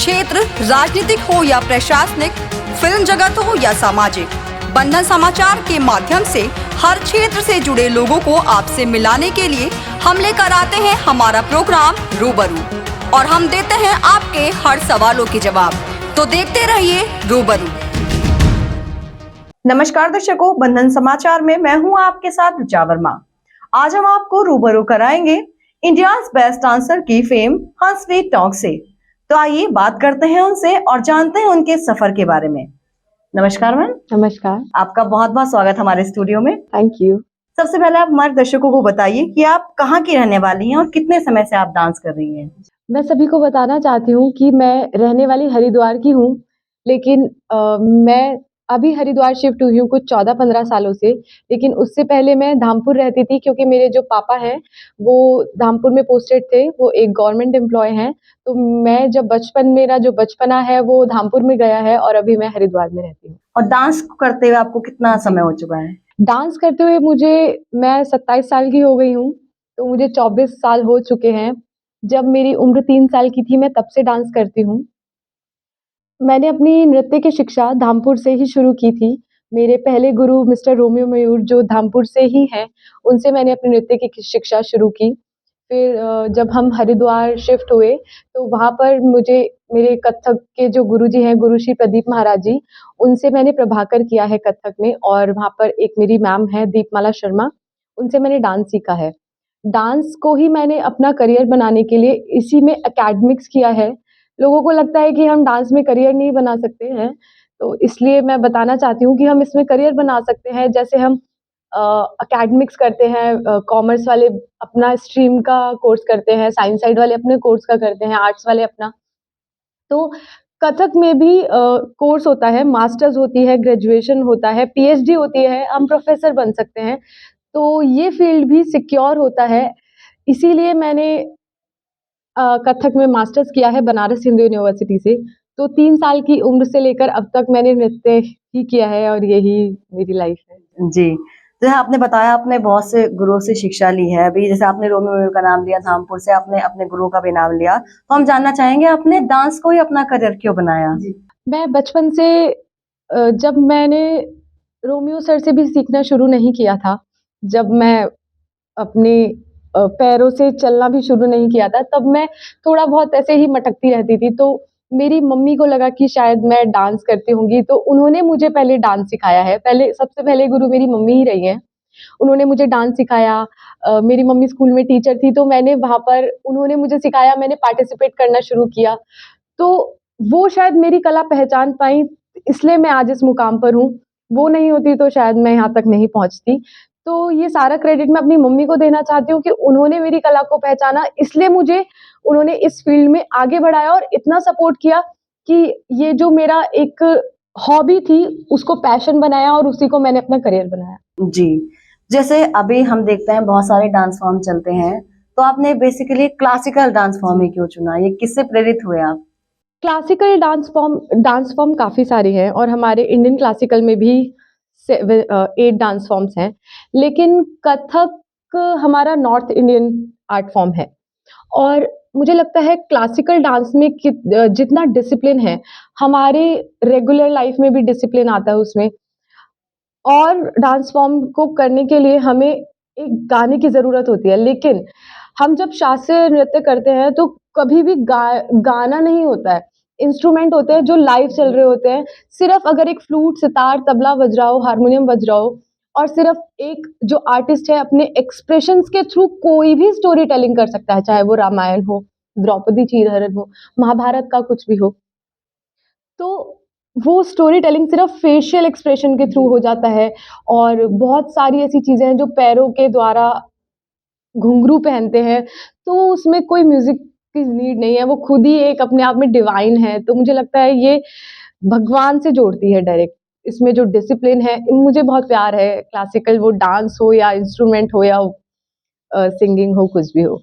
क्षेत्र राजनीतिक हो या प्रशासनिक, फिल्म जगत हो या सामाजिक, बंधन समाचार के माध्यम से हर क्षेत्र से जुड़े लोगों को आपसे मिलाने के लिए हम लेकर आते हैं हमारा प्रोग्राम रूबरू, और हम देते हैं आपके हर सवालों के जवाब। तो देखते रहिए रूबरू। नमस्कार दर्शकों, बंधन समाचार में मैं हूं आपके साथ ऋचा वर्मा। आज हम आपको रूबरू कराएंगे इंडियाज बेस्ट डांसर की फेम हंसवीर टॉक से। तो आइए बात करते हैं उनसे और जानते हैं उनके सफर के बारे में। नमस्कार मैम। नमस्कार। आपका बहुत बहुत स्वागत हमारे स्टूडियो में। Thank you. सबसे पहले आप हमारे दर्शकों को बताइए कि आप कहाँ की रहने वाली हैं और कितने समय से आप डांस कर रही हैं। मैं सभी को बताना चाहती हूँ कि मैं रहने वाली हरिद्वार की हूँ, लेकिन मैं अभी हरिद्वार शिफ्ट हुई हूँ कुछ 14-15 सालों से। लेकिन उससे पहले मैं धामपुर रहती थी, क्योंकि मेरे जो पापा हैं वो धामपुर में पोस्टेड थे, वो एक गवर्नमेंट एम्प्लॉय हैं। तो मैं जब मेरा जो बचपना है वो धामपुर में गया है और अभी मैं हरिद्वार में रहती हूँ। और डांस करते हुए आपको कितना समय हो चुका है? डांस करते हुए मैं 27 साल की हो गई हूँ, तो मुझे 24 साल हो चुके हैं। जब मेरी उम्र 3 साल की थी मैं तब से डांस करती हूँ। मैंने अपनी नृत्य की शिक्षा धामपुर से ही शुरू की थी। मेरे पहले गुरु मिस्टर रोमियो मयूर जो धामपुर से ही हैं, उनसे मैंने अपनी नृत्य की शिक्षा शुरू की। फिर जब हम हरिद्वार शिफ्ट हुए तो वहाँ पर मुझे मेरे कथक के जो गुरुजी हैं, गुरु श्री प्रदीप महाराज जी, उनसे मैंने प्रभाकर किया है कथक में, और वहाँ पर एक मेरी मैम है दीपमाला शर्मा, उनसे मैंने डांस सीखा है। डांस को ही मैंने अपना करियर बनाने के लिए इसी में एकेडमिक्स किया है। लोगों को लगता है कि हम डांस में करियर नहीं बना सकते हैं, तो इसलिए मैं बताना चाहती हूँ कि हम इसमें करियर बना सकते हैं। जैसे हम एकेडमिक्स करते हैं, कॉमर्स वाले अपना स्ट्रीम का कोर्स करते हैं, साइंस साइड वाले अपने कोर्स का करते हैं, आर्ट्स वाले अपना। तो कथक में भी कोर्स होता है, मास्टर्स होती है, ग्रेजुएशन होता है, पीएचडी होती है, हम प्रोफेसर बन सकते हैं। तो ये फील्ड भी सिक्योर होता है, इसीलिए मैंने कथक में मास्टर्स किया है बनारस हिंदू यूनिवर्सिटी से। तो 3 साल की उम्र से लेकर अब तक मैंने नृत्य ही किया है और यही मेरी लाइफ है। जी, जैसे आपने बताया आपने बहुत से गुरुओं से शिक्षा ली है। अभी जैसे आपने रोमियो मयूर का नाम लिया, धामपुर से आपने अपने गुरु का भी नाम लिया, तो हम जानना चाहेंगे आपने डांस को ही अपना करियर क्यों बनाया? मैं बचपन से जब मैंने रोमियो सर से भी सीखना शुरू नहीं किया था, जब मैं अपने पैरों से चलना भी शुरू नहीं किया था, तब मैं थोड़ा बहुत ऐसे ही मटकती रहती थी। तो मेरी मम्मी को लगा कि शायद मैं डांस करती होंगी, तो उन्होंने मुझे पहले डांस सिखाया है। सबसे पहले गुरु मेरी मम्मी ही रही हैं। उन्होंने मुझे डांस सिखाया। मेरी मम्मी स्कूल में टीचर थी, तो मैंने वहाँ पर उन्होंने मुझे सिखाया, मैंने पार्टिसिपेट करना शुरू किया। तो वो शायद मेरी कला पहचान पाईं, इसलिए मैं आज इस मुकाम पर हूँ। वो नहीं होती तो शायद मैं यहाँ तक नहीं पहुँचती। तो ये सारा क्रेडिट मैं अपनी मम्मी को देना चाहती हूँ कि उन्होंने मेरी कला को पहचाना, इसलिए उन्होंने इस फील्ड में आगे बढ़ाया और इतना सपोर्ट किया कि ये जो मेरा एक हॉबी थी, उसको पैशन बनाया और उसी को मैंने अपना करियर बनाया। जी, जैसे अभी हम देखते हैं बहुत सारे डांस फॉर्म चलते हैं, तो आपने बेसिकली क्लासिकल डांस फॉर्म ही क्यों चुना? ये किससे प्रेरित हुए आप? क्लासिकल डांस फॉर्म काफ़ी सारे हैं और हमारे इंडियन क्लासिकल में भी 8 डांस फॉर्म्स हैं, लेकिन कथक हमारा नॉर्थ इंडियन आर्ट फॉर्म है। और मुझे लगता है क्लासिकल डांस में जितना डिसिप्लिन है, हमारे रेगुलर लाइफ में भी डिसिप्लिन आता है उसमें। और डांस फॉर्म को करने के लिए हमें एक गाने की ज़रूरत होती है, लेकिन हम जब शास्त्रीय नृत्य करते हैं तो कभी भी गाना नहीं होता है, इंस्ट्रूमेंट होते हैं जो लाइव चल रहे होते हैं। सिर्फ अगर एक फ्लूट, सितार, तबला बज रहा हो, हारमोनियम बज रहा हो, और सिर्फ एक जो आर्टिस्ट है अपने एक्सप्रेशंस के थ्रू कोई भी स्टोरी टेलिंग कर सकता है, चाहे वो रामायण हो, द्रौपदी चीरहरण हो, महाभारत का कुछ भी हो। तो वो स्टोरी टेलिंग सिर्फ फेशियल एक्सप्रेशन के थ्रू हो जाता है, और बहुत सारी ऐसी चीज़ें हैं जो पैरों के द्वारा घुंघरू पहनते हैं, तो उसमें कोई म्यूज़िक की नीड नहीं है, वो खुद ही एक अपने आप में डिवाइन है। तो मुझे लगता है ये भगवान से जोड़ती है डायरेक्ट। इसमें जो डिसिप्लिन है, मुझे बहुत प्यार है, क्लासिकल वो डांस हो या इंस्ट्रूमेंट हो या सिंगिंग हो, कुछ भी हो।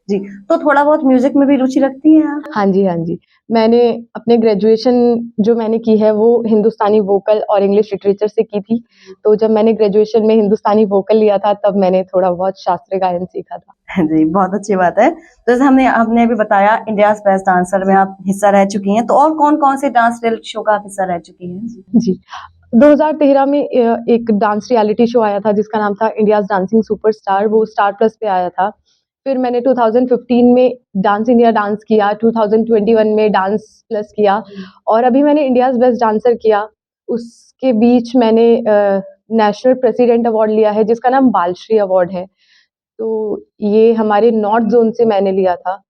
जी, तो थोड़ा बहुत म्यूजिक में भी रुचि रखती हैं आप? हाँ जी, हाँ जी। मैंने अपने ग्रेजुएशन जो मैंने की है वो हिंदुस्तानी वोकल और इंग्लिश लिटरेचर से की थी। तो जब मैंने ग्रेजुएशन में हिंदुस्तानी वोकल लिया था तब मैंने थोड़ा बहुत शास्त्रीय गायन सीखा था। जी, बहुत अच्छी बात है। तो जैसे हमने आपने अभी बताया इंडियाज़ बेस्ट डांसर में आप हिस्सा रह चुकी हैं, तो और कौन-कौन से डांस रियलिटी शो का आप हिस्सा रह चुकी हैं? जी। 2013 में एक डांस रियलिटी शो आया था जिसका नाम था इंडियाज़ डांसिंग सुपरस्टार, वो स्टार प्लस पे आया था। फिर मैंने 2015 में डांस इंडिया डांस किया, 2021 में डांस प्लस किया और अभी मैंने इंडियाज़ बेस्ट डांसर किया। उसके बीच मैंने नेशनल प्रेसिडेंट अवार्ड लिया है जिसका नाम बालश्री अवार्ड है। तो ये हमारे नॉर्थ ज़ोन से मैंने लिया था।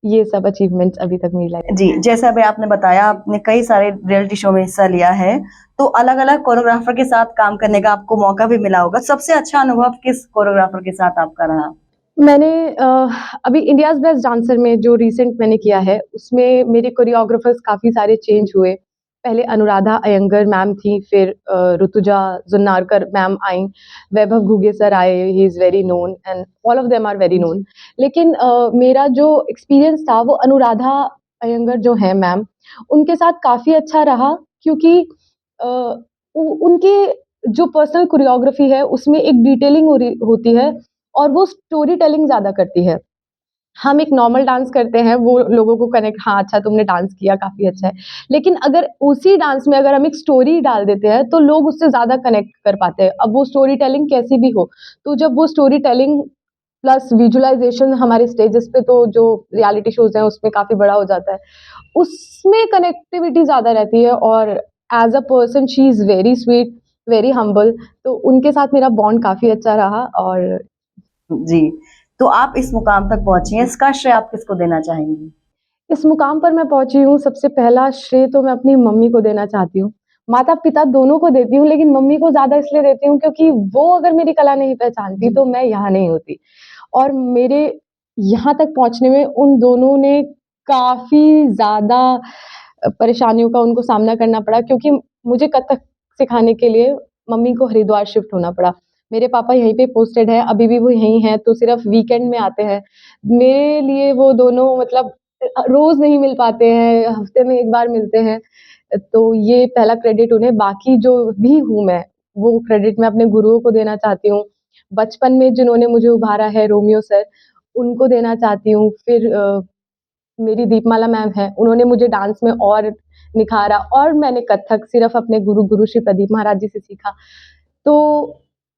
ये सब अचीवमेंट्स अभी तक मेरी लाइफ जी, जैसे अभी आपने बताया आपने कई सारे रियलिटी शो में हिस्सा लिया है, तो अलग-अलग कोरियोग्राफर के साथ काम करने का आपको मौका भी मिला होगा। सबसे अच्छा अनुभव किस कोरियोग्राफर के साथ आपका रहा? मैंने अभी इंडियाज़ बेस्ट डांसर में जो रिसेंट मैंने किया है, उसमें मेरे कोरियोग्राफर्स काफ़ी सारे चेंज हुए। पहले अनुराधा अयंगर मैम थी, फिर ऋतुजा जुन्नारकर मैम आईं, वैभव घुगे सर आए, he is very known and all of them are very known. लेकिन मेरा जो एक्सपीरियंस था वो अनुराधा अयंगर जो हैं मैम, उनके साथ काफ़ी अच्छा रहा क्योंकि अ, उ उनके जो पर्सनल कोरियोग्राफी है उसमें एक डिटेलिंग हो रही होती है और वो स्टोरी टेलिंग ज़्यादा करती है। हम एक नॉर्मल डांस करते हैं, वो लोगों को कनेक्ट हाँ, अच्छा तुमने डांस किया, काफ़ी अच्छा है। लेकिन अगर उसी डांस में अगर हम एक स्टोरी डाल देते हैं, तो लोग उससे ज़्यादा कनेक्ट कर पाते हैं। अब वो स्टोरी टेलिंग कैसी भी हो, तो जब वो स्टोरी टेलिंग प्लस विजुअलाइज़ेशन हमारे स्टेजेस पे तो जो रियलिटी शोज़ हैं, उसमें काफ़ी बड़ा हो जाता है। उसमें कनेक्टिविटी ज़्यादा रहती है और as a person she is very sweet, very humble तो उनके साथ मेरा बॉन्ड काफ़ी अच्छा रहा और जी, तो आप इस मुकाम तक पहुँची हैं, इसका श्रेय आप किसको देना चाहेंगी? इस मुकाम पर मैं पहुँची हूँ, सबसे पहला श्रेय तो मैं अपनी मम्मी को देना चाहती हूँ। माता-पिता दोनों को देती हूँ, लेकिन मम्मी को ज़्यादा इसलिए देती हूँ क्योंकि वो अगर मेरी कला नहीं पहचानती, तो मैं यहाँ नहीं होती। और मेरे यहाँ तक पहुँचने में उन दोनों ने काफ़ी ज़्यादा परेशानियों का उनको सामना करना पड़ा क्योंकि मुझे कथक सिखाने के लिए मम्मी को हरिद्वार शिफ्ट होना पड़ा। मेरे पापा यहीं पे पोस्टेड हैं, अभी भी वो यहीं हैं, तो सिर्फ़ वीकेंड में आते हैं। मेरे लिए वो दोनों मतलब रोज़ नहीं मिल पाते हैं, हफ़्ते में 1 बार मिलते हैं। तो ये पहला क्रेडिट उन्हें, बाकी जो भी हूँ मैं, वो क्रेडिट मैं अपने गुरुओं को देना चाहती हूँ। बचपन में जिन्होंने मुझे उभारा है रोमियो सर, उनको देना चाहती हूँ। फिर मेरी दीपमाला मैम हैं, उन्होंने मुझे डांस में और निखारा और मैंने कथक सिर्फ़ अपने गुरु श्री प्रदीप महाराज जी से सीखा। तो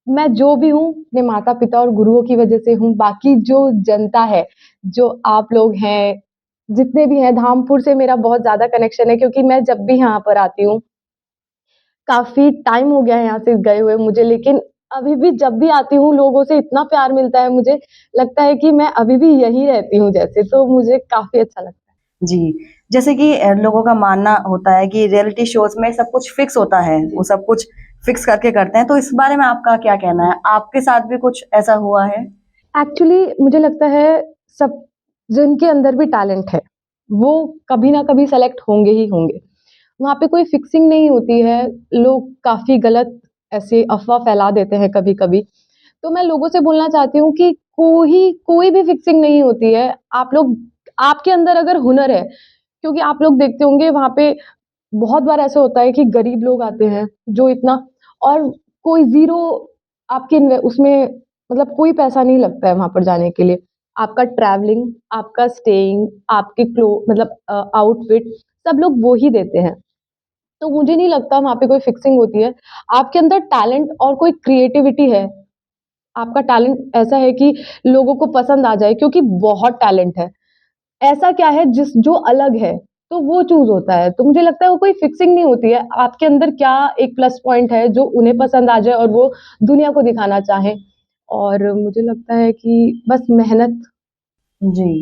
मैं जो भी हूँ, अपने माता-पिता और गुरुओं की वजह से हूँ, बाकी जो जनता है, जो आप लोग हैं, जितने भी हैं, धामपुर से मेरा बहुत ज़्यादा कनेक्शन है क्योंकि मैं जब भी यहाँ पर आती हूँ, काफ़ी टाइम हो गया है यहाँ से गए हुए मुझे, लेकिन अभी भी जब भी आती हूँ, लोगों से इतना प्यार मिलता है मुझे, लगता है कि मैं अभी भी यहीं रहती हूँ जैसे, तो मुझे काफ़ी अच्छा लगता है। जी, जैसे कि लोगों का मानना होता है कि रियलिटी शोज़ में सब कुछ फिक्स होता है, वो सब कुछ फिक्स करके करते हैं, तो इस बारे में आपका क्या कहना है? आपके साथ भी कुछ ऐसा हुआ है? एक्चुअली मुझे लगता है सब जिनके अंदर भी टैलेंट है, वो कभी ना कभी सेलेक्ट होंगे ही होंगे। वहाँ पे कोई फिक्सिंग नहीं होती है, लोग काफ़ी गलत ऐसे अफ़वाह फैला देते हैं कभी-कभी। तो मैं लोगों से बोलना चाहती हूँ कि कोई भी फिक्सिंग नहीं होती है। आप लोग आपके अंदर अगर हुनर है, क्योंकि आप लोग देखते होंगे वहाँ पे बहुत बार ऐसा होता है कि गरीब लोग आते हैं, जो इतना और कोई ज़ीरो आपके इन्वे उसमें मतलब कोई पैसा नहीं लगता है वहाँ पर जाने के लिए। आपका ट्रैवलिंग, आपका स्टेइंग, आपके मतलब आउटफिट सब लोग वो ही देते हैं। तो मुझे नहीं लगता वहाँ पे कोई फिक्सिंग होती है। आपके अंदर टैलेंट और कोई क्रिएटिविटी है, आपका टैलेंट ऐसा है कि लोगों को पसंद आ जाए क्योंकि बहुत टैलेंट है। ऐसा क्या है जो अलग है, तो वो चूज़ होता है। तो मुझे लगता है वो कोई फिक्सिंग नहीं होती है। आपके अंदर क्या एक प्लस पॉइंट है जो उन्हें पसंद आ जाए और वो दुनिया को दिखाना चाहें। और मुझे लगता है कि बस मेहनत जी।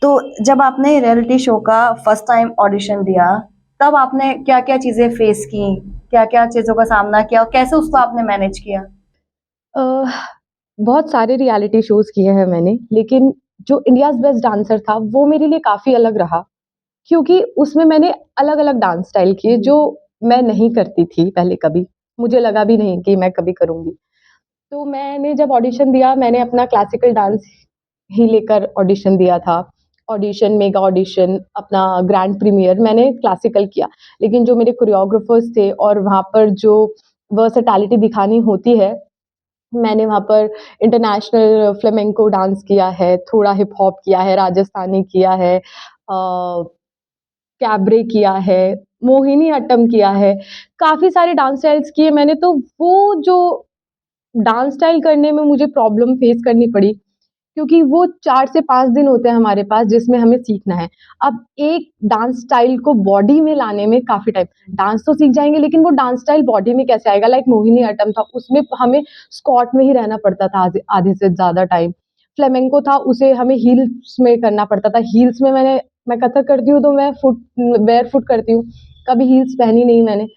तो जब आपने रियलिटी शो का फर्स्ट टाइम ऑडिशन दिया, तब आपने क्या-क्या चीज़ें फेस की? क्या-क्या चीज़ों का सामना किया और कैसे उसको आपने मैनेज किया? अ, बहुत सारे रियलिटी शोज़ किए हैं मैंने, लेकिन जो इंडियाज़ बेस्ट डांसर था, वो मेरे लिए काफ़ी अलग रहा। क्योंकि उसमें मैंने अलग-अलग डांस स्टाइल किए जो मैं नहीं करती थी पहले कभी। मुझे लगा भी नहीं कि मैं कभी करूँगी। तो मैंने जब ऑडिशन दिया मैंने अपना क्लासिकल डांस ही लेकर ऑडिशन दिया था। ऑडिशन, मेगा ऑडिशन, अपना ग्रैंड प्रीमियर मैंने क्लासिकल किया। लेकिन जो मेरे कोरियोग्राफर्स थे और वहाँ पर जो वर्सेटैलिटी दिखानी होती है, मैंने वहाँ पर इंटरनेशनल फ्लेमेंको डांस किया है, थोड़ा हिप हॉप किया है, राजस्थानी किया है, कैबरे किया है, मोहिनीअट्टम किया है, काफ़ी सारे डांस स्टाइल्स किए मैंने। तो वो जो डांस स्टाइल करने में मुझे प्रॉब्लम फेस करनी पड़ी, क्योंकि वो 4 से 5 दिन होते हैं हमारे पास जिसमें हमें सीखना है। अब एक डांस स्टाइल को बॉडी में लाने में काफ़ी टाइम, डांस तो सीख जाएँगे लेकिन वो डांस स्टाइल बॉडी में कैसे आएगा? लाइक मोहिनीअट्टम था, उसमें हमें स्क्वाट में ही रहना पड़ता था आधे आधे से ज़्यादा टाइम। फ्लेमेंको था, उसे हमें हील्स में करना पड़ता था। हील्स में मैं कथक करती हूँ तो मैं बेयरफुट करती हूँ, कभी हील्स पहनी नहीं मैंने।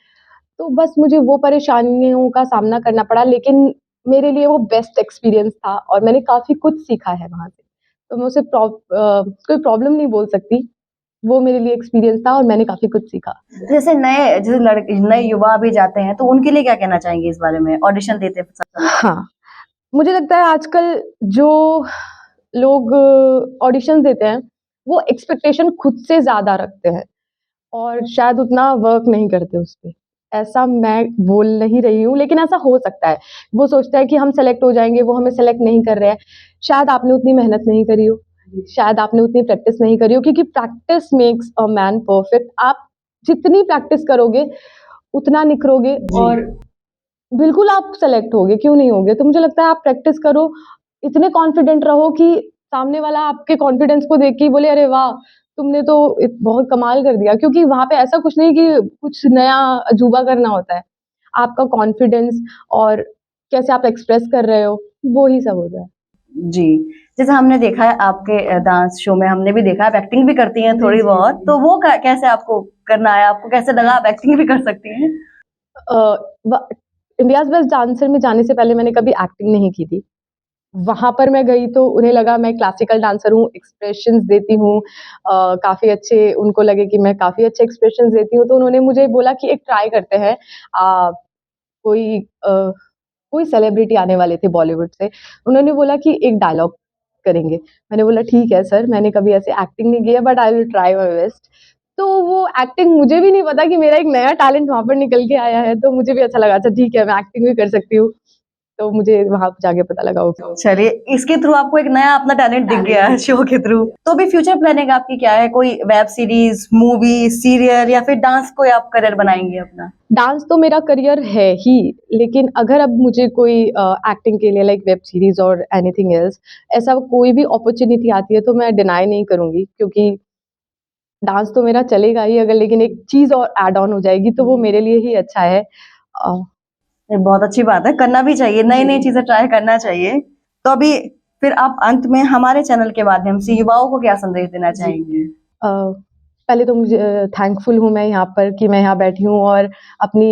तो बस मुझे वो परेशानियों का सामना करना पड़ा, लेकिन मेरे लिए वो बेस्ट एक्सपीरियंस था और मैंने काफ़ी कुछ सीखा है वहाँ से। तो मैं उसे कोई प्रॉब्लम नहीं बोल सकती, वो मेरे लिए एक्सपीरियंस था और मैंने काफ़ी कुछ सीखा। जैसे लड़के नए युवा भी जाते हैं तो उनके लिए क्या कहना चाहेंगे इस बारे में, ऑडिशन देते समय? हाँ, मुझे लगता है आजकल जो लोग ऑडिशंस देते हैं, वो एक्सपेक्टेशन खुद से ज़्यादा रखते हैं और शायद उतना वर्क नहीं करते उस पे। ऐसा मैं बोल नहीं रही हूँ, लेकिन ऐसा हो सकता है। वो सोचता है कि हम सेलेक्ट हो जाएँगे, वो हमें सेलेक्ट नहीं कर रहे हैं। शायद आपने उतनी मेहनत नहीं करी हो, शायद आपने उतनी प्रैक्टिस नहीं करी हो, क्योंकि practice makes a man perfect. आप जितनी प्रैक्टिस करोगे, उतना निखरोगे और बिल्कुल आप सेलेक्ट होगे, क्यों नहीं होगे? तो मुझे लगता है आप प्रैक्टिस करो, इतने कॉन्फिडेंट रहो कि सामने वाला आपके कॉन्फिडेंस को देख के ही बोले, "अरे वाह! तुमने तो बहुत कमाल कर दिया।" क्योंकि वहाँ पे ऐसा कुछ नहीं कि कुछ नया अजूबा करना होता है। आपका कॉन्फिडेंस और कैसे आप एक्सप्रेस कर रहे हो, वो ही सब होता है। जी, जैसे हमने देखा है आपके डांस शो में, हमने भी देखा है आप एक्टिंग भी करती हैं थोड़ी बहुत, तो वो कैसे आपको करना आया? आपको कैसे लगा आप एक्टिंग भी कर सकती हैं? अ, व इंडियाज़ बेस्ट डांसर में जाने से पहले मैंने कभी एक्टिंग नहीं की थी। वहाँ पर मैं गई तो उन्हें लगा मैं क्लासिकल डांसर हूँ, एक्सप्रेशंस देती हूँ, काफ़ी अच्छे उनको लगे कि मैं काफ़ी अच्छे एक्सप्रेशंस देती हूँ, तो उन्होंने मुझे बोला कि एक ट्राई करते हैं। कोई कोई सेलिब्रिटी आने वाले थे बॉलीवुड से, उन्होंने बोला कि एक डायलॉग करेंगे। मैंने बोला ठीक है सर, मैंने कभी ऐसे एक्टिंग नहीं की है but I will try my best. तो वो एक्टिंग, मुझे भी नहीं पता कि मेरा एक नया टैलेंट वहाँ पर निकल के आया है, तो मुझे भी अच्छा लगा, अच्छा ठीक है मैं एक्टिंग भी कर सकती हूँ। तो मुझे वहाँ जाके पता लगा ओके। चलिए, इसके थ्रू आपको एक नया अपना टैलेंट दिख गया है शो के थ्रू। तो अभी फ्यूचर प्लानिंग आपकी क्या है? कोई वेब सीरीज, मूवी, सीरियल या फिर डांस कोई आप करियर बनाएंगे अपना? डांस तो मेरा करियर है ही, लेकिन अगर अब मुझे कोई एक्टिंग के लिए लाइक वेब सीरीज और एनीथिंग एल्स, ऐसा कोई भी अपॉर्चुनिटी आती है तो मैं डिनाई नहीं करूँगी, क्योंकि डांस तो मेरा चलेगा ही, अगर लेकिन एक चीज़ और ऐड ऑन हो जाएगी तो वो मेरे लिए ही अच्छा है। ये बहुत अच्छी बात है, करना भी चाहिए, नई-नई चीजें ट्राई करना चाहिए। तो अभी फिर आप अंत में हमारे चैनल के माध्यम से युवाओं को क्या संदेश देना चाहेंगे? अ, पहले तो मुझे थैंकफुल हूँ मैं यहाँ पर कि मैं यहाँ बैठी हूँ और अपनी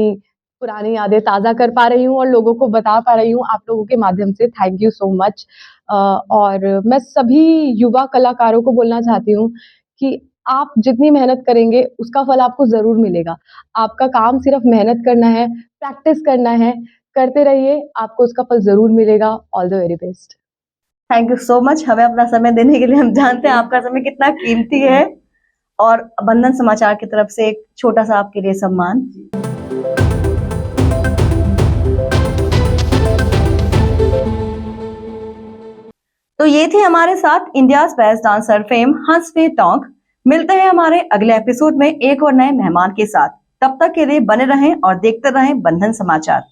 पुरानी यादें ताज़ा कर पा रही हूँ और लोगों को बता पा रही हूँ आप लोगों के माध्यम से। Thank you so much. और मैं सभी युवा कलाकारों को बोलना चाहती हूँ कि आप जितनी मेहनत करेंगे उसका फल आपको ज़रूर मिलेगा। आपका काम सिर्फ मेहनत करना है, प्रैक्टिस करना है, करते रहिए, आपको उसका फल ज़रूर मिलेगा। All the very best. Thank you so much हमें अपना समय देने के लिए। हम जानते हैं आपका समय कितना कीमती है और बंधन समाचार की तरफ से एक छोटा सा आपके लिए सम्मान। तो ये थी हमारे साथ इंडियाज बेस्ट डांसर फेम हंसफेर टोंक। मिलते हैं हमारे अगले एपिसोड में एक और नए मेहमान के साथ। तब तक के लिए बने रहें और देखते रहें बंधन समाचार।